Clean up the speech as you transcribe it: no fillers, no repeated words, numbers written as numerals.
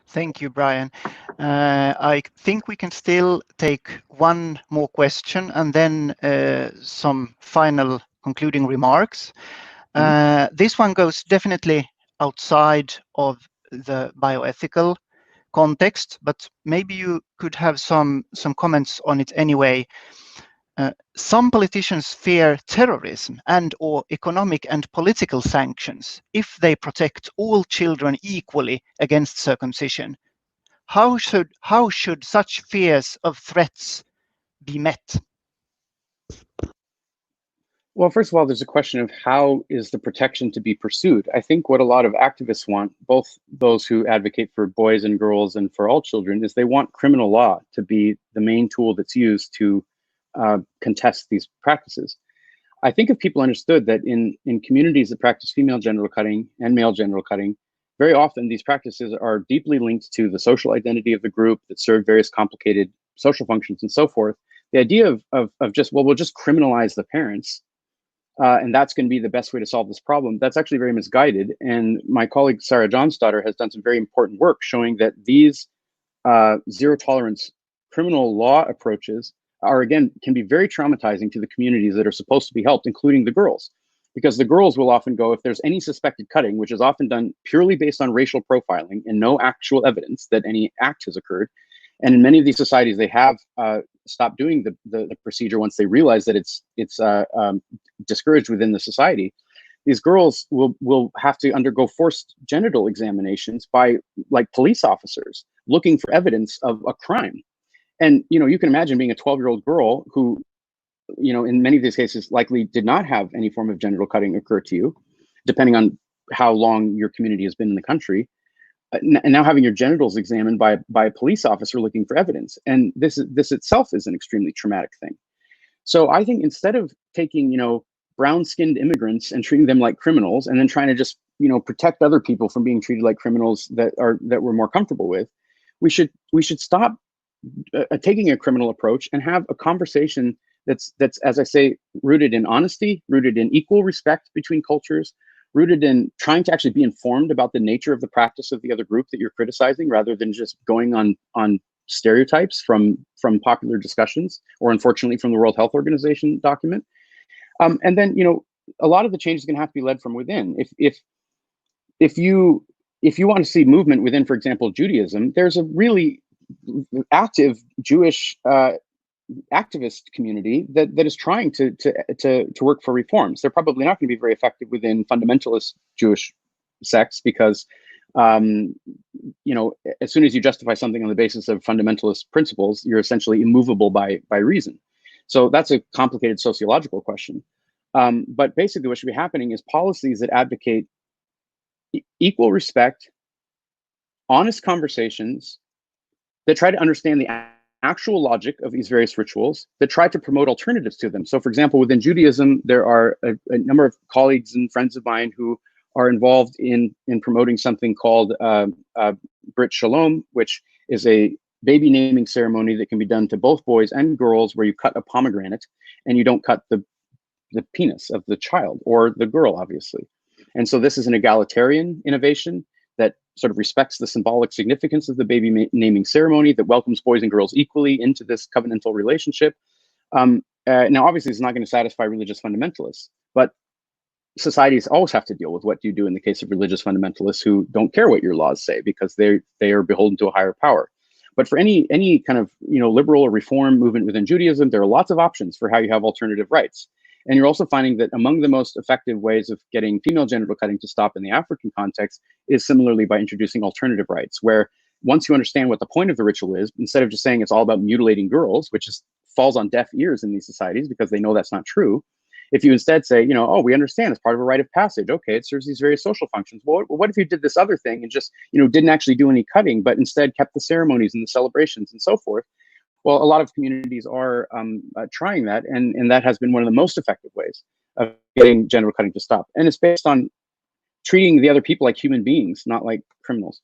Thank you, Brian. I think we can still take one more question and then some final concluding remarks. This one goes definitely outside of the bioethical context, but maybe you could have some comments on it anyway. Some politicians fear terrorism and/or economic and political sanctions if they protect all children equally against circumcision. How should such fears of threats be met? Well, first of all, there's a question of how is the protection to be pursued? I think what a lot of activists want, both those who advocate for boys and girls and for all children, is they want criminal law to be the main tool that's used to contest these practices. I think if people understood that in communities that practice female genital cutting and male genital cutting, very often these practices are deeply linked to the social identity of the group that serve various complicated social functions and so forth. The idea of just, well, we'll just criminalize the parents, and that's going to be the best way to solve this problem, that's actually very misguided. And my colleague Sarah Johnsdotter has done some very important work showing that these zero tolerance criminal law approaches are, again, can be very traumatizing to the communities that are supposed to be helped, including the girls. Because the girls will often go, if there's any suspected cutting, which is often done purely based on racial profiling and no actual evidence that any act has occurred. And in many of these societies, they have stopped doing the procedure once they realize that it's discouraged within the society. These girls will have to undergo forced genital examinations by like police officers looking for evidence of a crime. And you can imagine being a 12-year-old girl who, in many of these cases likely did not have any form of genital cutting occur to you, depending on how long your community has been in the country. And now having your genitals examined by a police officer looking for evidence. And this itself is an extremely traumatic thing. So I think instead of taking, brown-skinned immigrants and treating them like criminals and then trying to just, protect other people from being treated like criminals that we're more comfortable with, we should stop taking a criminal approach and have a conversation that's, as I say, rooted in honesty, rooted in equal respect between cultures, rooted in trying to actually be informed about the nature of the practice of the other group that you're criticizing, rather than just going on stereotypes from popular discussions, or unfortunately from the World Health Organization document. And then, a lot of the change is going to have to be led from within. If you want to see movement within, for example, Judaism, there's a really active Jewish activist community that is trying to work for reforms. They're probably not going to be very effective within fundamentalist Jewish sects because, as soon as you justify something on the basis of fundamentalist principles, you're essentially immovable by reason. So that's a complicated sociological question. But basically what should be happening is policies that advocate equal respect, honest conversations, that try to understand the actual logic of these various rituals, that try to promote alternatives to them. So for example, within Judaism, there are a number of colleagues and friends of mine who are involved in promoting something called Brit Shalom, which is a baby naming ceremony that can be done to both boys and girls, where you cut a pomegranate and you don't cut the penis of the child or the girl, obviously. And so this is an egalitarian innovation that sort of respects the symbolic significance of the baby naming ceremony, that welcomes boys and girls equally into this covenantal relationship. Now, obviously, it's not going to satisfy religious fundamentalists, but societies always have to deal with what do you do in the case of religious fundamentalists who don't care what your laws say, because they are beholden to a higher power. But for any kind of liberal or reform movement within Judaism, there are lots of options for how you have alternative rights. And you're also finding that among the most effective ways of getting female genital cutting to stop in the African context is similarly by introducing alternative rights, where once you understand what the point of the ritual is, instead of just saying it's all about mutilating girls, which falls on deaf ears in these societies because they know that's not true. If you instead say, oh, we understand it's part of a rite of passage. Okay, it serves these various social functions. Well, what if you did this other thing and just, didn't actually do any cutting, but instead kept the ceremonies and the celebrations and so forth? Well, a lot of communities are trying that, and that has been one of the most effective ways of getting genital cutting to stop. And it's based on treating the other people like human beings, not like criminals.